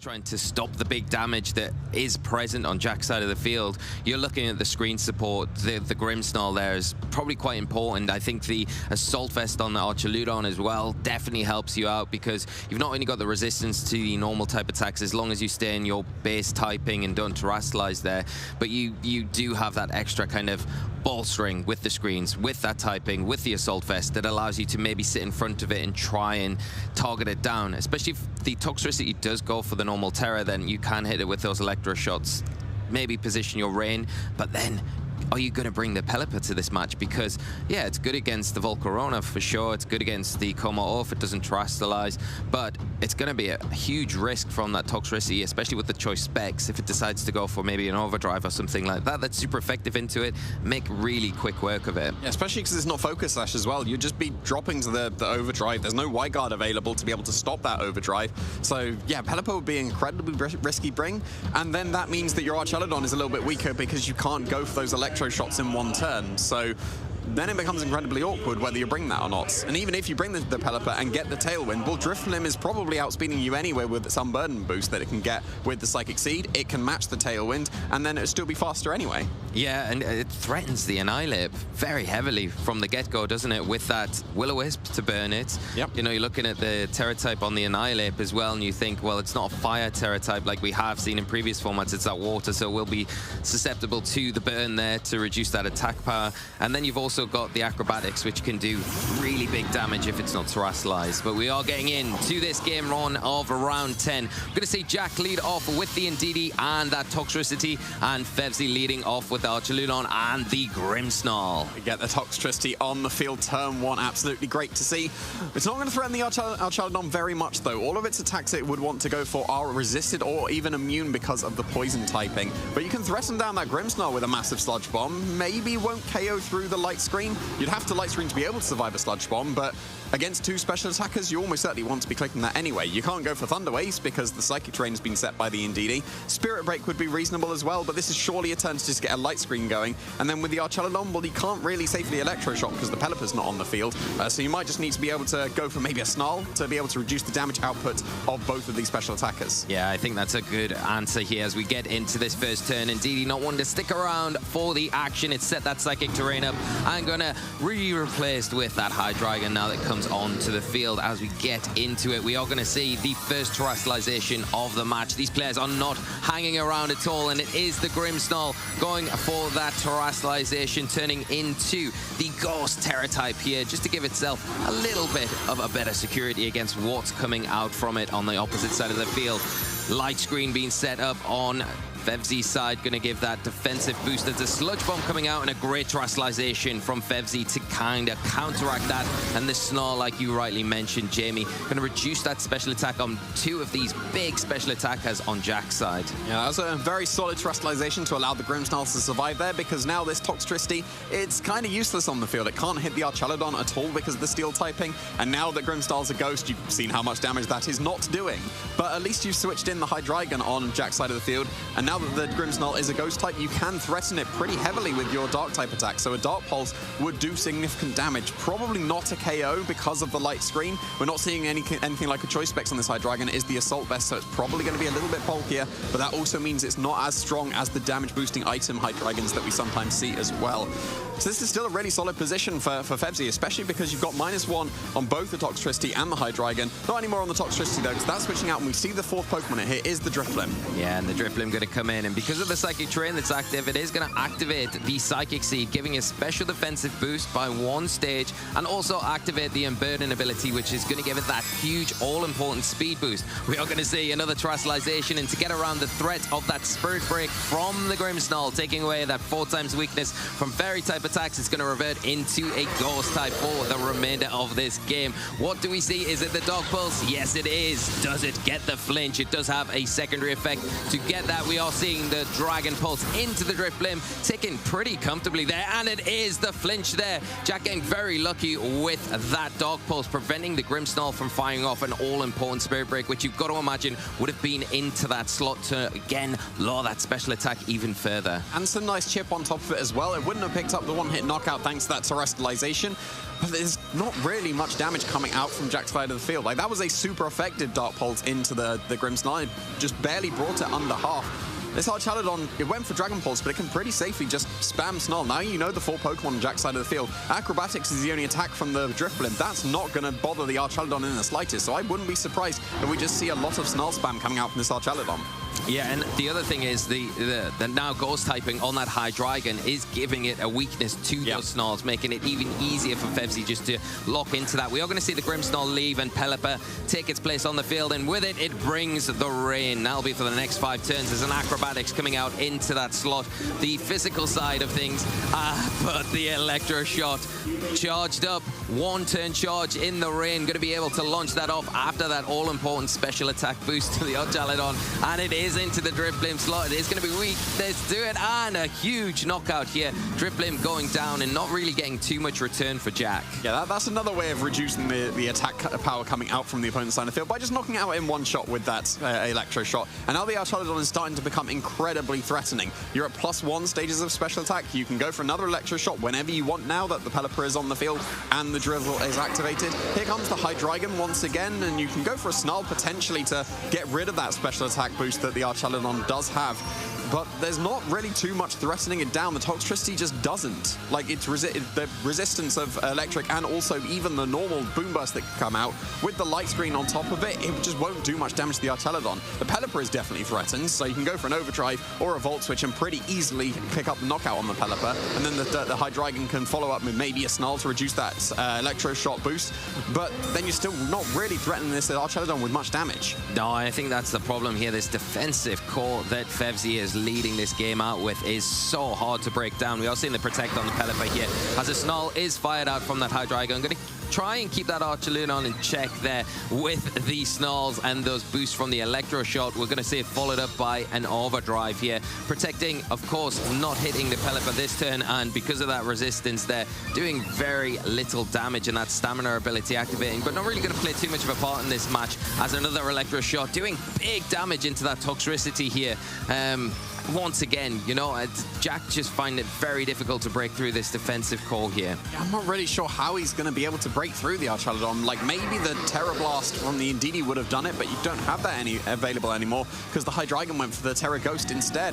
Trying to stop the big damage that is present on Jack's side of the field. You're looking at the screen support. The Grimmsnarl there is probably quite important. I think the Assault Vest on the Archaludon as well definitely helps you out, because you've not only got the resistance to the normal type attacks as long as you stay in your base typing and don't terrestrialize there, but you do have that extra kind of bolstering with the screens, with that typing, with the Assault Vest that allows you to maybe sit in front of it and try and target it down. Especially if the Toxtricity does go for the normal Terror, then you can hit it with those Electro shots, maybe position your Rain, but then are you going to bring the Pelipper to this match? Because, yeah, it's good against the Volcarona for sure. It's good against the Coma if it doesn't terrestrialize, but it's going to be a huge risk from that Toxtricity, especially with the choice specs. If it decides to go for maybe an Overdrive or something like that, that's super effective into it. Make really quick work of it. Yeah, especially because it's not Focus Sash as well. You'd just be dropping to the Overdrive. There's no White Guard available to be able to stop that Overdrive. So, yeah, Pelipper would be an incredibly risky bring, and then that means that your Archaludon is a little bit weaker because you can't go for those Electro shots in one turn. So then it becomes incredibly awkward whether you bring that or not. And even if you bring the Pelipper and get the Tailwind, well, Drifloon is probably outspeeding you anyway with some burden boost that it can get with the Psychic Seed. It can match the Tailwind, and then it'll still be faster anyway. Yeah, and it threatens the Annihilate very heavily from the get-go, doesn't it? With that Will-O-Wisp to burn it. Yep. You know, you're looking at the Terra type on the Annihilate as well, and you think, well, it's not a Fire Terra type like we have seen in previous formats. It's that Water, so we'll be susceptible to the burn there to reduce that attack power. And then you've also got the Acrobatics, which can do really big damage if it's not terrestrialized. But we are getting into this game run of round 10. I'm going to see Jack lead off with the Indeedee and that Toxtricity, and Fevzi leading off with the Archaludon and the Grimmsnarl. We get the Toxtricity on the field turn 1. Absolutely great to see. It's not going to threaten the Archaludon very much, though. All of its attacks it would want to go for are resisted or even immune because of the poison typing. But you can threaten down that Grimmsnarl with a massive Sludge Bomb. Maybe won't KO through the Light Screen. You'd have to Light Screen to be able to survive a Sludge Bomb, but against 2 special attackers, you almost certainly want to be clicking that anyway. You can't go for Thunder Waves because the Psychic Terrain has been set by the Indeedee. Spirit Break would be reasonable as well, but this is surely a turn to just get a Light Screen going. And then with the Archaludon, well, you can't really safely Electro Shock because the Pelipper's not on the field. So you might just need to be able to go for maybe a Snarl to be able to reduce the damage output of both of these special attackers. Yeah, I think that's a good answer here as we get into this first turn. Indeedee not wanting to stick around for the action. It's set that Psychic Terrain up and gonna be replaced with that Hydreigon now that comes onto the field. As we get into it, we are going to see the first terrestrialization of the match. These players are not hanging around at all, and it is the Grimmsnarl going for that terrestrialization, turning into the Ghost Terra type here, just to give itself a little bit of a better security against what's coming out from it on the opposite side of the field. Light Screen being set up on Fevzi's side, going to give that defensive boost. There's a Sludge Bomb coming out and a great terrestrialization from Fevzi to kind of counteract that. And the Snarl, like you rightly mentioned, Jamie, going to reduce that special attack on 2 of these big special attackers on Jack's side. Yeah, that was a very solid terrestrialization to allow the Grimmsnarl to survive there, because now this Toxtricity, it's kind of useless on the field. It can't hit the Archaludon at all because of the Steel typing. And now that Grimmsnarl's a Ghost, you've seen how much damage that is not doing. But at least you've switched in the Hydreigon on Jack's side of the field, and now that the Grimmsnarl is a Ghost type, you can threaten it pretty heavily with your Dark type attack. So a Dark Pulse would do significant damage. Probably not a KO because of the Light Screen. We're not seeing anything like a choice specs on this Hydreigon. It is the Assault Vest, so it's probably going to be a little bit bulkier, but that also means it's not as strong as the damage boosting item Hydreigons that we sometimes see as well. So this is still a really solid position for Fevzi, especially because you've got -1 on both the Toxtricity and the Hydreigon. Not anymore on the Toxtricity though, because that's switching out, and we see the 4th Pokemon here is the Drifloon. Yeah, and the Drifloon going to come in, and because of the Psychic Terrain that's active, it is going to activate the Psychic Seed, giving a special defensive boost by 1 stage, and also activate the Unburden ability, which is going to give it that huge, all-important speed boost. We are going to see another terrestrialization, and to get around the threat of that Spirit Break from the Grimmsnarl, taking away that 4 times weakness from Fairy type attacks, it's going to revert into a Ghost type for the remainder of this game. What do we see? Is it the Dark Pulse? Yes, it is. Does it get the flinch? It does have a secondary effect. To get that, we are seeing the Dragon Pulse into the Drifloon, ticking pretty comfortably there, and it is the flinch there. Jack getting very lucky with that Dark Pulse, preventing the Grimmsnarl from firing off an all-important Spirit Break, which you've got to imagine would have been into that slot to, again, lower that special attack even further. And some nice chip on top of it as well. It wouldn't have picked up the the one-hit knockout thanks to that terrestrialization, but there's not really much damage coming out from Jack's side of the field. Like, that was a super effective Dark Pulse into the Grimmsnarl. It just barely brought it under half. This Archaludon, it went for Dragon Pulse, but it can pretty safely just spam Snarl. Now you know the 4 Pokemon on Jack's side of the field. Acrobatics is the only attack from the Drifblim. That's not going to bother the Archaludon in the slightest, so I wouldn't be surprised if we just see a lot of Snarl spam coming out from this Archaludon. Yeah, and the other thing is the now Ghost typing on that Hydreigon is giving it a weakness to those Snarls, making it even easier for Fevzi just to lock into that. We are going to see the Grimmsnarl leave and Pelipper take its place on the field, and with it, it brings the rain. That'll be for the next 5 turns. There's an Acrobatics coming out into that slot. The physical side of things, but the Electro Shot charged up. 1-turn charge in the rain. Going to be able to launch that off after that all-important special attack boost to the Archaludon, and it is into the Drifblim slot. It is going to be weak. Let's do it, and a huge knockout here. Drifblim going down and not really getting too much return for Jack. Yeah, that's another way of reducing the attack power coming out from the opponent's side of the field by just knocking it out in one shot with that Electro Shot. And now the Archaludon is starting to become incredibly threatening. You're at +1 stages of special attack. You can go for another Electro Shot whenever you want now that the Pelipper is on the field and the Drizzle is activated. Here comes the Hydreigon once again, and you can go for a Snarl potentially to get rid of that special attack boost that the Archaludon does have. But there's not really too much threatening it down. The Toxtricity just doesn't. Like, it's the resistance of electric and also even the normal boom burst that can come out with the light screen on top of it, it just won't do much damage to the Archaludon. The Pelipper is definitely threatened, so you can go for an Overdrive or a Volt Switch and pretty easily pick up the knockout on the Pelipper. And then the Hydreigon can follow up with maybe a Snarl to reduce that Electro Shot boost. But then you're still not really threatening this Archaludon with much damage. No, I think that's the problem here. This defensive core that Fevzi is leading this game out with is so hard to break down. We are seeing the Protect on the Pelipper here as a Snarl is fired out from that Hydreigon. I'm going to try and keep that Archaludon in check there with the Snarls and those boosts from the Electro Shot. We're going to see it followed up by an Overdrive here. Protecting, of course, not hitting the Pelipper this turn, and because of that resistance there, doing very little damage and that stamina ability activating, but not really going to play too much of a part in this match as another Electro Shot doing big damage into that Toxtricity here. Once again, you know, Jack just find it very difficult to break through this defensive core here. Yeah, I'm not really sure how he's going to be able to break through the Archaludon. Like, maybe the Terra Blast from the Indeedee would have done it, but you don't have that available anymore because the Hydreigon went for the Terra Ghost instead.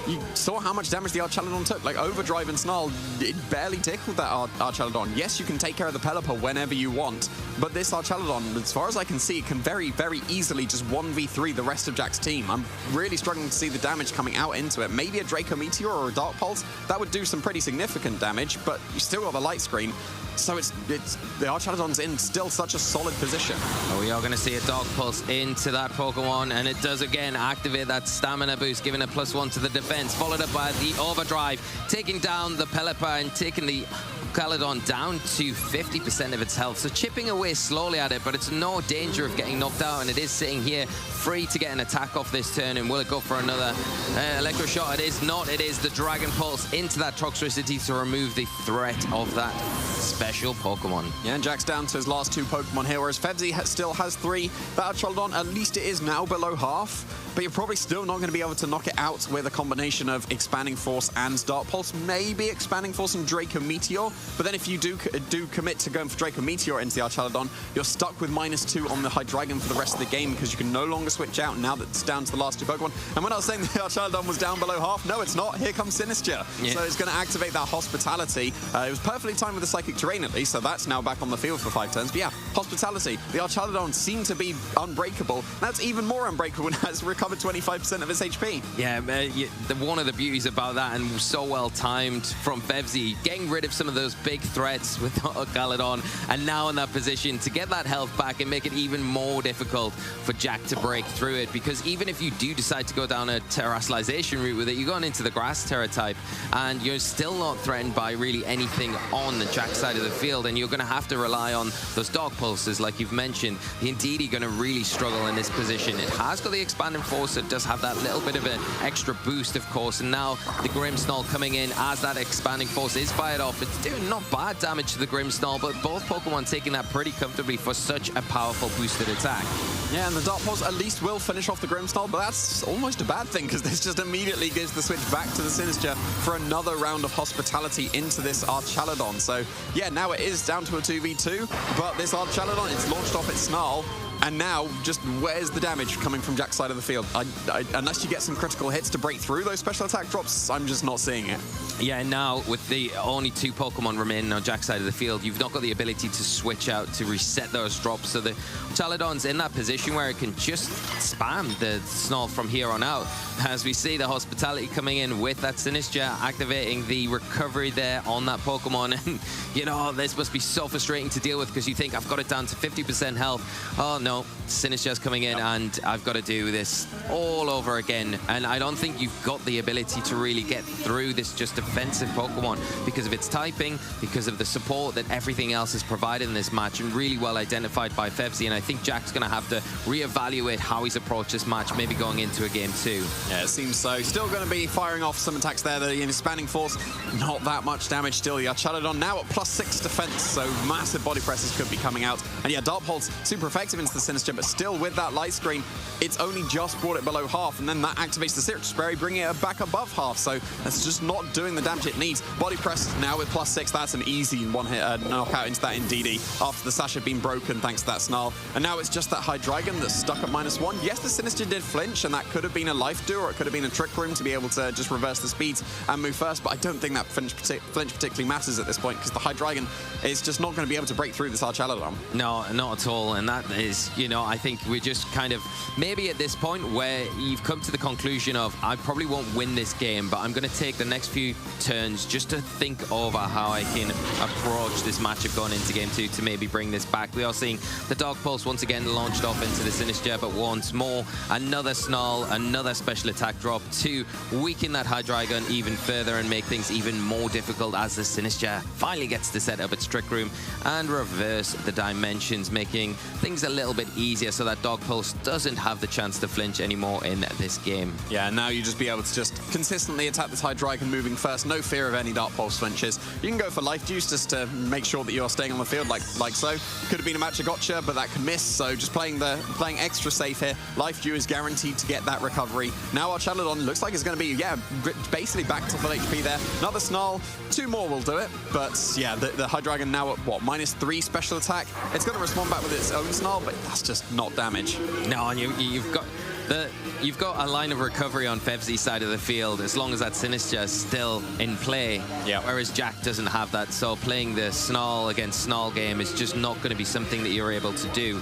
You saw how much damage the Archaludon took. Like, Overdrive and Snarl, it barely tickled that Archaludon. Yes, you can take care of the Pelipper whenever you want, but this Archaludon, as far as I can see, can very, very easily just 1v3 the rest of Jack's team. I'm really struggling to see the damage coming out into it. Maybe a Draco Meteor or a Dark Pulse, that would do some pretty significant damage, but you still got the light screen. So it's the Archaludon's in still such a solid position. We are going to see a Dark Pulse into that Pokemon, and it does again activate that stamina boost, giving a +1 to the defense, followed up by the Overdrive, taking down the Pelipper and taking the Archaludon down to 50% of its health. So chipping away slowly at it, but it's no danger of getting knocked out, and it is sitting here free to get an attack off this turn. And will it go for another Electro Shot? It is not. It is the Dragon Pulse into that Toxtricity to remove the threat of that special Pokemon. Yeah, and Jack's down to his last 2 Pokemon here, whereas Fevzi still has 3. That Archaludon, at least it is now below half, but you're probably still not going to be able to knock it out with a combination of Expanding Force and Dark Pulse, maybe Expanding Force and Draco Meteor. But then if you do commit to going for Draco Meteor into the Archaludon, you're stuck with -2 on the Hydreigon for the rest of the game because you can no longer switch out now that it's down to the last 2 Pokemon. And when I was saying the Archaludon was down below half, no, it's not. Here comes Sinistcha. Yeah. So it's going to activate that Hospitality. It was perfectly timed with the Psychic Terrain at least, so that's now back on the field for 5 turns. But yeah, Hospitality. The Archaludon seemed to be unbreakable. That's even more unbreakable when it's recovered 25% of its HP. Yeah, one of the beauties about that, and so well timed from Fevzi, getting rid of some of those big threats with Archaludon, and now in that position to get that health back and make it even more difficult for Jack to break through it, because even if you do decide to go down a terrestrialization route with it, you're going into the grass Terra type, and you're still not threatened by really anything on the Jack side of the field, and you're going to have to rely on those Dark Pulses, like you've mentioned, the Indeedee going to really struggle in this position. It has got the Expanding Force, so it does have that little bit of an extra boost, of course, and now the Grimmsnarl coming in as that Expanding Force is fired off. It's doing not bad damage to the Grimmsnarl, but both Pokemon taking that pretty comfortably for such a powerful boosted attack. Yeah, and the Dark Pulse at least will finish off the Grimmsnarl, but that's almost a bad thing, because this just immediately gives the switch back to the Sinistcha for another round of hospitality into this Archaludon. So, yeah, now it is down to a 2v2, but this Archaludon, it's launched off its Snarl, and now, just where's the damage coming from Jack's side of the field? Unless you get some critical hits to break through those special attack drops, I'm just not seeing it. Yeah, now with the only 2 Pokemon remaining on Jack's side of the field, you've not got the ability to switch out to reset those drops. So the Archaludon's in that position where it can just spam the Snarl from here on out. As we see the hospitality coming in with that Sinistcha, activating the recovery there on that Pokemon. And, you know, this must be so frustrating to deal with because you think, I've got it down to 50% health. Oh, no, Sinistcha's coming in and I've got to do this all over again. And I don't think you've got the ability to really get through this just defensive Pokemon because of its typing, because of the support that everything else has provided in this match, and really well identified by Fevzi. And I think Jack's going to have to reevaluate how he's approached this match, maybe going into a game 2. Yeah, it seems so. Still going to be firing off some attacks there. The Expanding Force, not that much damage still. The Archaludon now at +6 defense, so massive body presses could be coming out. And yeah, Dark Pulse super effective into the Sinistcha, but still with that light screen, it's only just brought it below half, and then that activates the Citrus Berry, bringing it back above half. So that's just not doing the damage it needs. Body press now with +6. That's an easy one-hit knockout into that Indeedee after the sash had been broken thanks to that Snarl. And now it's just that Hydreigon that's stuck at -1. Yes, the Sinistcha did flinch, and that could have been a Life Dew, or it could have been a Trick Room to be able to just reverse the speeds and move first, but I don't think that flinch particularly matters at this point, because the Hydreigon is just not going to be able to break through this Archaludon. No, not at all. And that is, you know, I think we're just kind of maybe at this point where you've come to the conclusion of, I probably won't win this game, but I'm going to take the next few turns just to think over how I can approach this matchup going into game 2 to maybe bring this back. We are seeing the Dark Pulse once again launched off into the Sinistcha, but once more, another Snarl, another special attack drop to weaken that Hydreigon even further and make things even more difficult as the Sinistcha finally gets to set up its Trick Room and reverse the dimensions, making things a little bit easier so that Dark Pulse doesn't have the chance to flinch anymore in this game. Yeah, now you just be able to just consistently attack this Hydreigon moving first, no fear of any Dark Pulse flinches. You can go for Life Juice just to make sure that you're staying on the field like so. Could have been a match of gotcha, but that could miss, so just playing extra safe here. Life Dew is guaranteed to get that recovery. Now Archaludon looks like it's going to be, yeah, basically back to full HP there. Another Snarl, 2 more will do it, but yeah, the Hydreigon now at what, -3 special attack? It's going to respond back with its own Snarl, but that's just not damage. No, and you've got a line of recovery on Fevzi's side of the field as long as that Sinistcha is still in play, whereas Jack doesn't have that, so playing the Snarl against Snarl game is just not going to be something that you're able to do.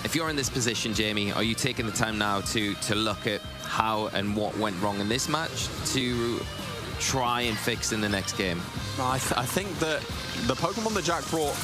If you're in this position, Jamie, are you taking the time now to look at how and what went wrong in this match to try and fix in the next game? I think that the Pokemon that Jack brought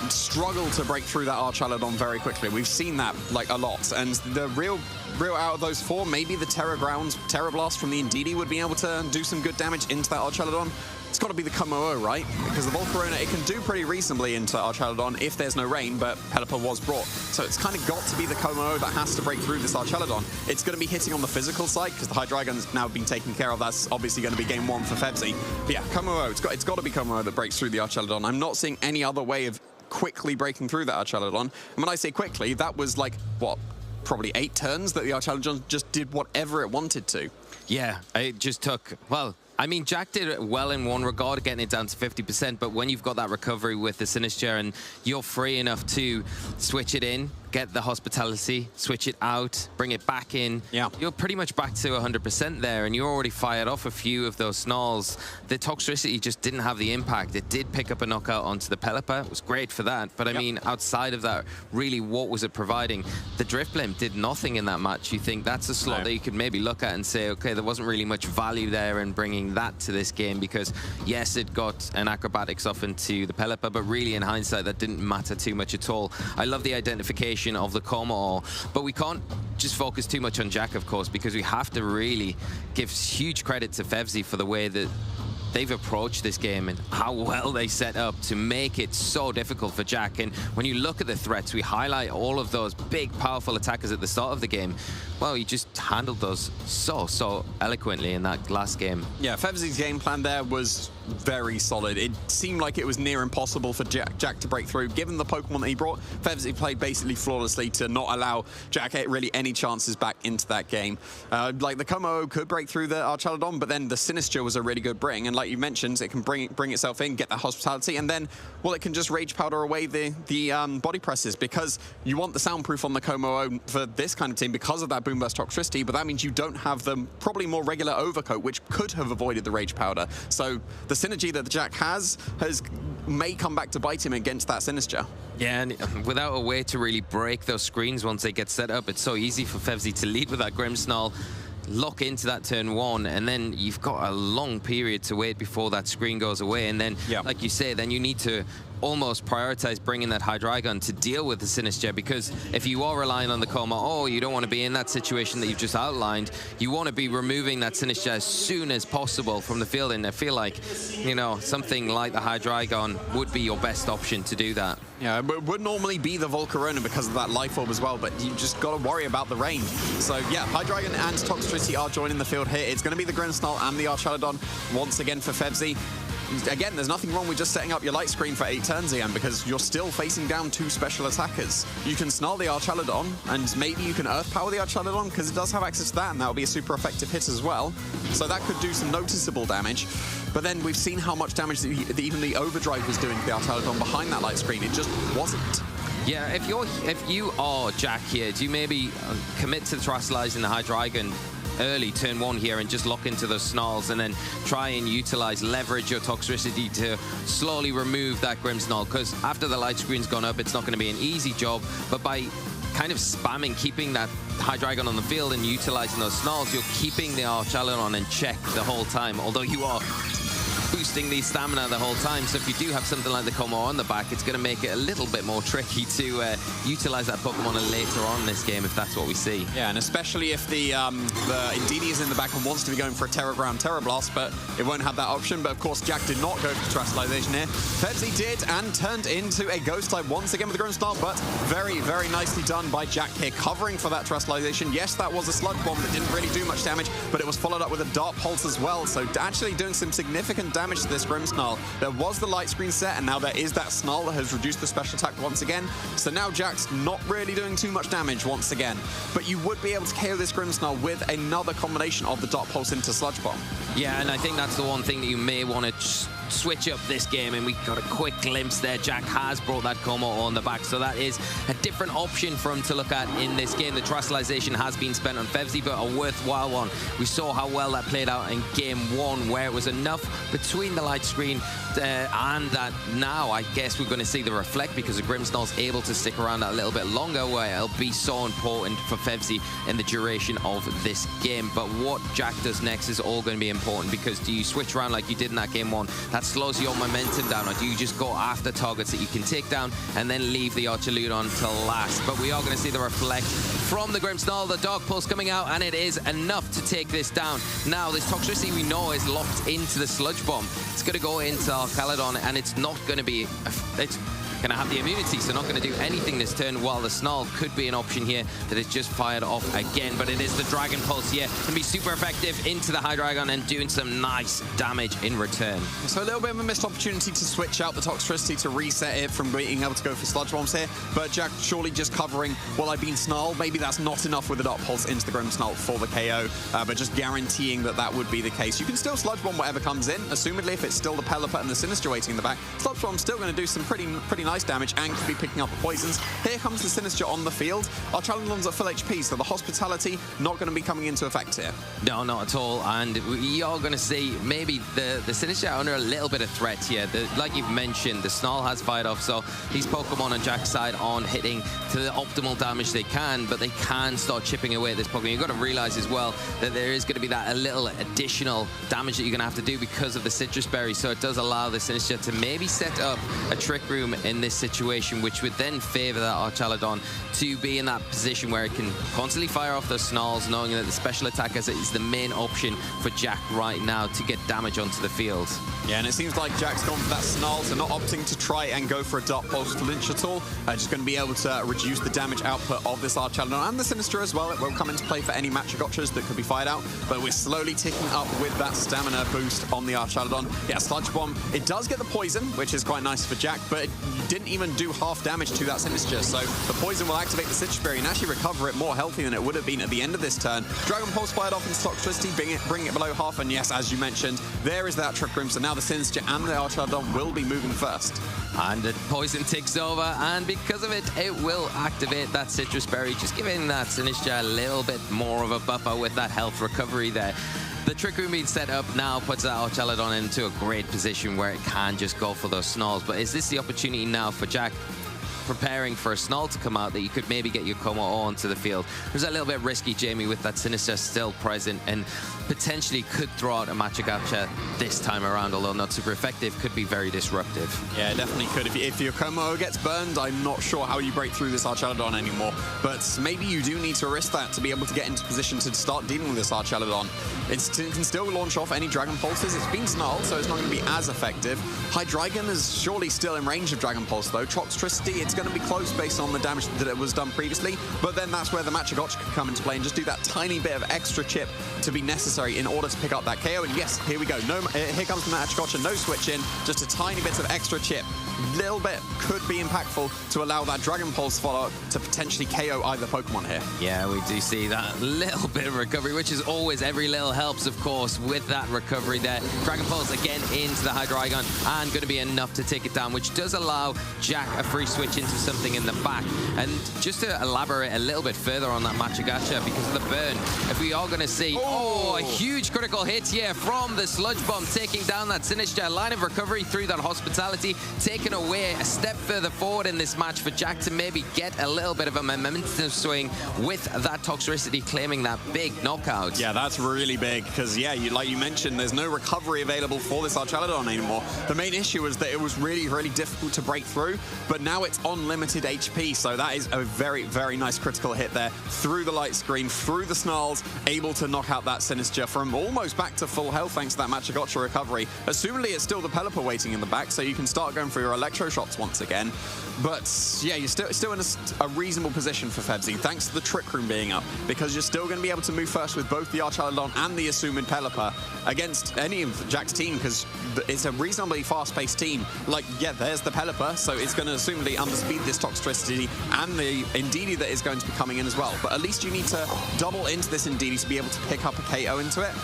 struggle to break through that Archaludon very quickly. We've seen that like a lot, and the real out of those 4, maybe the Terra Blast from the Indeedee would be able to do some good damage into that Archaludon. It's got to be the Kommo-o, right? Because the Volcarona, it can do pretty reasonably into Archaludon if there's no rain, but Pelipper was brought. So it's kind of got to be the Kommo-o that has to break through this Archaludon. It's going to be hitting on the physical side, because the Hydreigon's now been taken care of. That's obviously going to be game 1 for Fevzi. But yeah, Kommo-o, it's got to be Kommo-o that breaks through the Archaludon. I'm not seeing any other way of quickly breaking through that Archaludon. And when I say quickly, that was like, what, probably 8 turns that the Archaludon just did whatever it wanted to. Yeah, it just took, well, I mean, Jack did it well in one regard, getting it down to 50%, but when you've got that recovery with the Sinistcha and you're free enough to switch it in, get the hospitality, switch it out, bring it back in, you're pretty much back to 100% there, and you already fired off a few of those Snarls. The toxicity just didn't have the impact. It did pick up a knockout onto the Pelipper. It was great for that, but I mean, outside of that, really, what was it providing? The Drifblim did nothing in that match. You think that's a slot that you could maybe look at and say, okay, there wasn't really much value there in bringing that to this game, because yes, it got an acrobatics off into the Pelipper, but really in hindsight, that didn't matter too much at all. I love the identification of the Kommo-o, but we can't just focus too much on Jack, of course, because we have to really give huge credit to Fevzi for the way that they've approached this game and how well they set up to make it so difficult for Jack. And when you look at the threats, we highlight all of those big, powerful attackers at the start of the game. Well, he just handled those so eloquently in that last game. Yeah, Fevzi's game plan there was very solid. It seemed like it was near impossible for Jack to break through. Given the Pokemon that he brought, Fevzi played basically flawlessly to not allow Jack really any chances back into that game. Like the Como could break through the Archaludon, but then the Sinistcha was a really good bring. And like you mentioned, it can bring itself in, get that hospitality, and then, well, it can just Rage Powder away the body presses, because you want the soundproof on the Como for this kind of team because of that Boom Burst Toxtricity, but that means you don't have the probably more regular Overcoat, which could have avoided the Rage Powder. So the synergy that the Jack may come back to bite him against that Sinistcha. Yeah, and without a way to really break those screens once they get set up, it's so easy for Fevzi to lead with that Grimmsnarl, lock into that turn 1, and then you've got a long period to wait before that screen goes away. And then, like you say, then you need to almost prioritize bringing that Hydreigon to deal with the Sinistcha, because if you are relying on the Como, you don't want to be in that situation that you've just outlined. You want to be removing that Sinistcha as soon as possible from the field, and I feel like, you know, something like the Hydreigon would be your best option to do that. Yeah, it would normally be the Volcarona because of that Life Orb as well, but you just got to worry about the range. So yeah, Hydreigon and Toxtricity are joining the field here. It's going to be the Grimmsnarl and the Archaludon once again for Fevzi. Again, there's nothing wrong with just setting up your light screen for 8 turns again, because you're still facing down 2 special attackers. You can snarl the Archaludon, and maybe you can Earth Power the Archaludon, because it does have access to that, and that'll be a super effective hit as well. So that could do some noticeable damage. But then we've seen how much damage even the Overdrive was doing to the Archaludon behind that light screen. It just wasn't. Yeah, if you are Jack here, do you maybe commit to terrestrializing the Hydreigon early turn 1 here and just lock into those snarls, and then try and leverage your Toxtricity to slowly remove that Grimmsnarl? Because after the light screen's gone up, it's not going to be an easy job, but by kind of spamming, keeping that Hydreigon on the field and utilizing those snarls, you're keeping the Archaludon in check the whole time, although you are boosting the stamina the whole time. So if you do have something like the Como on the back, it's going to make it a little bit more tricky to utilize that Pokemon later on in this game, if that's what we see. Yeah, and especially if the Indeedee is in the back and wants to be going for a Terragram Terra Blast, but it won't have that option. But of course, Jack did not go for Terrestrialization here. Fevzi did, and turned into a Ghost type once again with the Grimmsnarl, but very, very nicely done by Jack here, covering for that Terrestrialization. Yes, that was a Sludge Bomb that didn't really do much damage, but it was followed up with a Dark Pulse as well, so actually doing some significant damage to this Grimmsnarl. There was the light screen set, and now there is that Snarl that has reduced the special attack once again. So now Jack's not really doing too much damage once again. But you would be able to KO this Grimmsnarl with another combination of the Dark Pulse into Sludge Bomb. Yeah, and I think that's the one thing that you may want to switch up this game, and we got a quick glimpse there. Jack has brought that Como on the back, so that is a different option for him to look at in this game. The Terrestrialization has been spent on Fevzi, but a worthwhile one. We saw how well that played out in game 1, where it was enough between the light screen and that now I guess we're going to see the Reflect, because the Grimmsnarl's able to stick around that a little bit longer, where it'll be so important for Fevzi in the duration of this game. But what Jack does next is all going to be important, because do you switch around like you did in that game 1? That slows your momentum down, or do you just go after targets that you can take down and then leave the Archaludon to last? But we are going to see the Reflect from the Grimmsnarl, the Dark Pulse coming out, and it is enough to take this down. Now, this Toxtricity we know is locked into the Sludge Bomb. It's going to go into Archaludon, and it's not going to be... It's going to have the immunity, so not going to do anything this turn, while the Snarl could be an option here that is just fired off again. But it is the Dragon Pulse here. Can be super effective into the Hydreigon and doing some nice damage in return. So a little bit of a missed opportunity to switch out the Toxtricity to reset it from being able to go for Sludge Bombs here. But Jack surely just covering, well, I've been Snarl. Maybe that's not enough with the Dark Pulse into the Grimmsnarl for the KO, but just guaranteeing that that would be the case. You can still Sludge Bomb whatever comes in, assumedly if it's still the Pelipper and the Sinistcha waiting in the back. Sludge Bomb's still going to do some pretty nice damage and could be picking up the poisons. Here comes the Sinistcha on the field. Archaludon's at full HP, so the Hospitality not going to be coming into effect here. No, not at all. And we are going to see maybe the Sinistcha under a little bit of threat here. Like you've mentioned, the Snarl has fired off, so these Pokemon on Jack's side aren't hitting to the optimal damage they can, but they can start chipping away at this Pokemon. You've got to realize as well that there is going to be that a little additional damage that you're going to have to do because of the Citrus Berry, so it does allow the Sinistcha to maybe set up a Trick Room in this situation, which would then favor the that Archaladon to be in that position where it can constantly fire off those snarls, knowing that the special attack is the main option for Jack right now to get damage onto the field. Yeah, and it seems like Jack's gone for that snarl, so not opting to try and go for a Dark Pulse flinch at all. Just going to be able to reduce the damage output of this Archaladon and the Sinister as well. It will come into play for any match gotchas that could be fired out, but we're slowly ticking up with that stamina boost on the Archaladon. Yeah, Sludge Bomb, it does get the poison, which is quite nice for Jack, but it didn't even do half damage to that Sinister, so the poison will activate the Citrus Berry and actually recover it more healthy than it would have been at the end of this turn. Dragon Pulse fired off into Toxtricity, bring it below half, and yes, as you mentioned, there is that Trick Room, so now the Sinister and the Archaladon will be moving first. And the poison ticks over, and because of it, it will activate that Citrus Berry, just giving that Sinister a little bit more of a buffer with that health recovery there. The Trick Room being set up now puts that Archaladon into a great position where it can just go for those snarls. But is this the opportunity now for Jack, preparing for a snarl to come out, that you could maybe get your Como onto the field? It was a little bit risky, Jamie, with that Sinister still present, and potentially could throw out a Gacha this time around, although not super effective, could be very disruptive. Yeah, definitely could. If your Como gets burned, I'm not sure how you break through this Archaladon anymore, but maybe you do need to risk that to be able to get into position to start dealing with this Archaladon. It can still launch off any Dragon Pulses. It's been snarled, so it's not going to be as effective. Hydreigon is surely still in range of Dragon Pulse, though. Toxtricity, it's going to be close based on the damage that it was done previously, but then that's where the Matcha Gotcha can come into play and just do that tiny bit of extra chip to be necessary in order to pick up that KO. And yes, here we go. No, here comes the Matcha Gotcha, no switch in, just a tiny bit of extra chip. Little bit could be impactful to allow that Dragon Pulse follow to potentially KO either Pokemon here. Yeah, we do see that little bit of recovery, which is always, every little helps, of course, with that recovery there. Dragon Pulse again into the Hydreigon, and going to be enough to take it down, which does allow Jack a free switch into something in the back. And just to elaborate a little bit further on that Matcha Gacha, because of the burn, if we are going to see, a huge critical hit here from the Sludge Bomb, taking down that Sinister. Line of recovery through that Hospitality, taking away a step further forward in this match for Jack to maybe get a little bit of a momentum swing with that Toxtricity claiming that big knockout. Yeah, that's really big, because yeah, like you mentioned, there's no recovery available for this Archaladon anymore. The main issue was that it was really, really difficult to break through, but now it's on limited HP, so that is a very, very nice critical hit there through the light screen, through the snarls, able to knock out that Sinister from almost back to full health thanks to that Matcha Gotcha recovery. Assumedly, it's still the Pelipper waiting in the back, so you can start going for your Electro Shots once again. But yeah, you're still in a reasonable position for Fevzi, thanks to the Trick Room being up, because you're still going to be able to move first with both the Archaladon and the assumed Pelipper against any of Jack's team, because it's a reasonably fast-paced team. Like, yeah, there's the Pelipper, so it's going to assumedly underspeed this Toxtricity and the Indeedee that is going to be coming in as well. But at least you need to double into this Indeedee to be able to pick up a KO into it.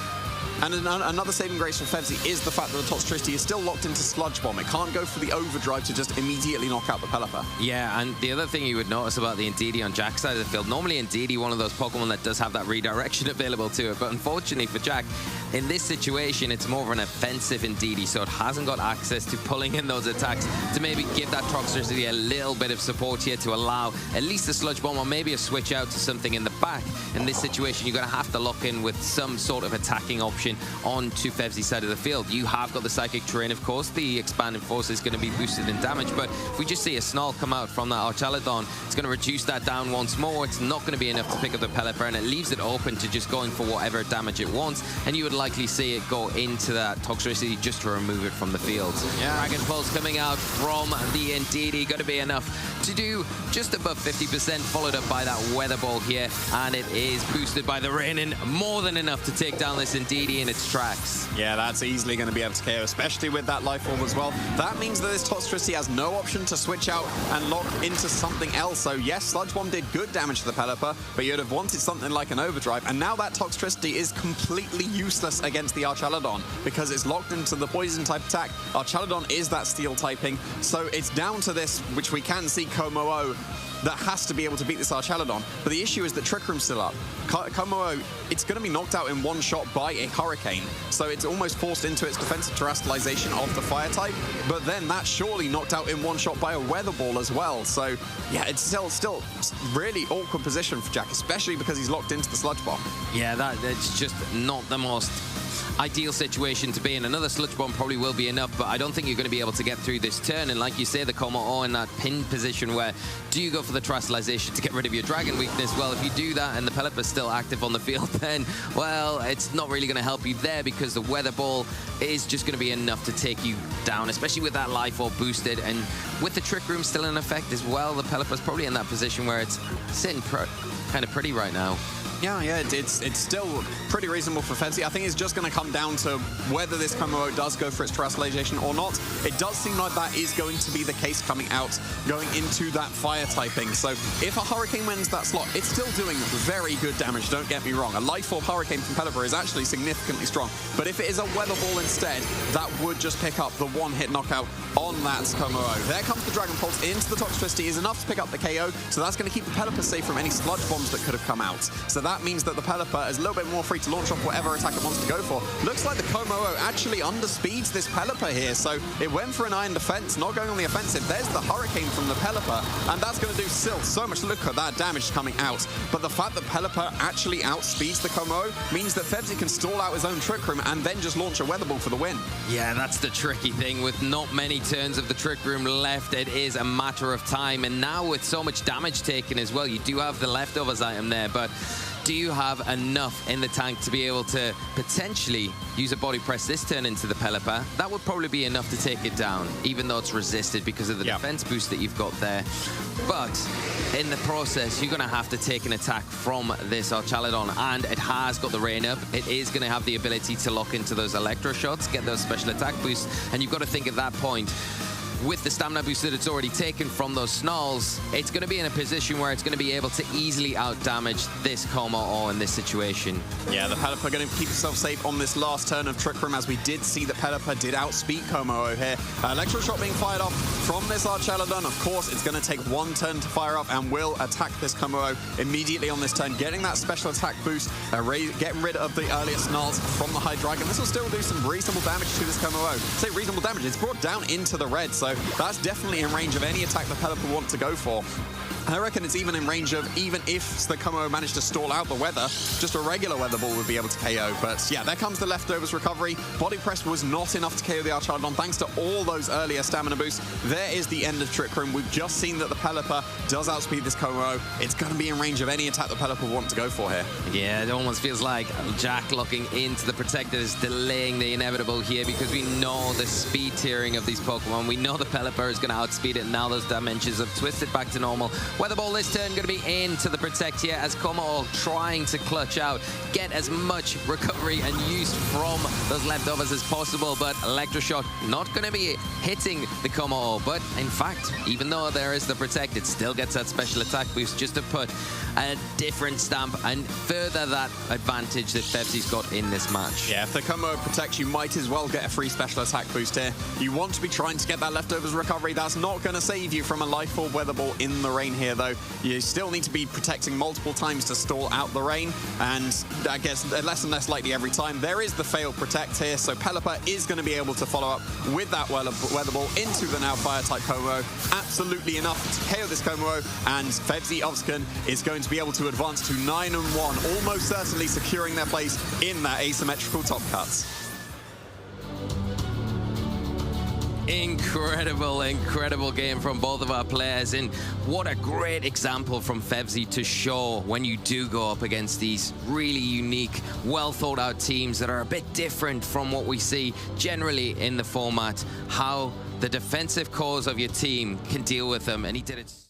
And another saving grace for Fevzi is the fact that the Toxtricity is still locked into Sludge Bomb. It can't go for the overdrive to just immediately knock out the Pelipper. Yeah, and the other thing you would notice about the Indeedee on Jack's side of the field, normally Indeedee, one of those Pokemon that does have that redirection available to it, but unfortunately for Jack, in this situation, it's more of an offensive Indeedee, so it hasn't got access to pulling in those attacks to maybe give that Toxtricity a little bit of support here to allow at least a Sludge Bomb or maybe a switch out to something in the back. In this situation, you're going to have to lock in with some sort of attacking option onto Fevzi's side of the field. You have got the Psychic Terrain, of course. The Expanding Force is going to be boosted in damage, but if we just see a Snarl come out from that Archaladon, it's going to reduce that down once more. It's not going to be enough to pick up the Pelipper, and it leaves it open to just going for whatever damage it wants, and you would likely see it go into that Toxtricity just to remove it from the field. Yeah. Dragon Pulse coming out from the Indeedee, going to be enough to do just above 50%, followed up by that Weather Ball here, and it is boosted by the Rain, and more than enough to take down this Indeedee in its tracks. Yeah, that's easily going to be able to KO, especially with that Life Orb as well. That means that this Toxtricity has no option to switch out and lock into something else. So yes, Sludge Bomb did good damage to the Pelipper, but you'd have wanted something like an Overdrive, and now that Toxtricity is completely useless against the Archaladon because it's locked into the Poison type attack. Archaladon is that Steel typing, so it's down to this, which we can see Como-O, that has to be able to beat this Archaladon. But the issue is that Trick Room's still up. Como-O, it's going to be knocked out in one shot by a Hurricane, so it's almost forced into its defensive terrestrialization of the Fire type, but then that's surely knocked out in one shot by a Weather Ball as well. So yeah, it's still really awkward position for Jack, especially because he's locked into the Sludge Bomb. Yeah, that's just not the most ideal situation to be in. Another sludge bomb probably will be enough, but I don't think you're going to be able to get through this turn. And like you say, the Como in that pinned position where do you go for the Trustalization to get rid of your Dragon weakness? Well, if you do that and the Pelipper's still active on the field, then, well, it's not really going to help you there because the Weather Ball is just going to be enough to take you down, especially with that Life Orb boosted. And with the Trick Room still in effect as well, the Pelipper's probably in that position where it's sitting kind of pretty right now. Yeah, it's still pretty reasonable for Fevzi. I think it's just going to come down to whether this Como does go for its Terrestrialization or not. It does seem like that is going to be the case coming out, going into that fire typing. So if a Hurricane wins that slot, it's still doing very good damage, don't get me wrong. A Life Orb Hurricane from Pelipper is actually significantly strong. But if it is a Weather Ball instead, that would just pick up the one-hit knockout on that Como. There comes the Dragon Pulse into the Toxtricity, is enough to pick up the KO, so that's going to keep the Pelipper safe from any sludge bombs that could have come out. So that means that the Pelipper is a little bit more free to launch off whatever attack it wants to go for. Looks like the Como actually underspeeds this Pelipper here, so it went for an Iron Defense, not going on the offensive. There's the Hurricane from the Pelipper, and that's going to do still so much. Look at that damage coming out. But the fact that Pelipper actually outspeeds the Como means that Fevzi can stall out his own Trick Room and then just launch a Weather Ball for the win. Yeah, that's the tricky thing. With not many turns of the Trick Room left, it is a matter of time. And now with so much damage taken as well, you do have the leftovers item there, but do you have enough in the tank to be able to potentially use a body press this turn into the Pelipper? That would probably be enough to take it down, even though it's resisted because of the defense boost that you've got there. But in the process, you're going to have to take an attack from this Archaludon, and it has got the Rain Up. It is going to have the ability to lock into those Electro Shots, get those special attack boosts, and you've got to think at that point, with the stamina boost that it's already taken from those Snarls, it's going to be in a position where it's going to be able to easily out-damage this Como in this situation. Yeah, the Pelipper going to keep itself safe on this last turn of Trick Room, as we did see that Pelipper did outspeed Como here. Electro Shot being fired off from this Archaludon. Of course, it's going to take one turn to fire up and will attack this Como immediately on this turn, getting that special attack boost, getting rid of the earlier Snarls from the High Dragon. This will still do some reasonable damage to this Como. Say reasonable damage, it's brought down into the red, so that's definitely in range of any attack the Pelipper want to go for. I reckon it's even in range of, even if the Como managed to stall out the weather, just a regular Weather Ball would be able to KO. But yeah, there comes the leftovers recovery. Body Press was not enough to KO the Archaludon thanks to all those earlier stamina boosts. There is the end of Trick Room. We've just seen that the Pelipper does outspeed this Como. It's going to be in range of any attack the Pelipper want to go for here. Yeah, it almost feels like Jack locking into the Protector is delaying the inevitable here, because we know the speed tiering of these Pokemon. We know the Pelipper is going to outspeed it, and now those dimensions have twisted back to normal. Weather Ball this turn going to be into the Protect here, as Como trying to clutch out, get as much recovery and use from those leftovers as possible, but Electroshock not going to be hitting the Como. But in fact, even though there is the Protect, it still gets that special attack boost just to put a different stamp and further that advantage that Fevzi's got in this match. Yeah, if the Como protects, you might as well get a free special attack boost here. You want to be trying to get that leftovers recovery. That's not going to save you from a Life Orb Weather Ball in the rain here, though. You still need to be protecting multiple times to stall out the rain, and I guess less and less likely every time. There is the failed Protect here, so Pelipper is going to be able to follow up with that Weather Ball into the now Fire-type Como. Absolutely enough to KO this Como, and Fevzi Ozkan is going to be able to advance to 9-1, almost certainly securing their place in that asymmetrical top cut. Incredible, incredible game from both of our players, and what a great example from Fevzi to show when you do go up against these really unique, well thought out teams that are a bit different from what we see generally in the format, how the defensive cores of your team can deal with them, and he did it.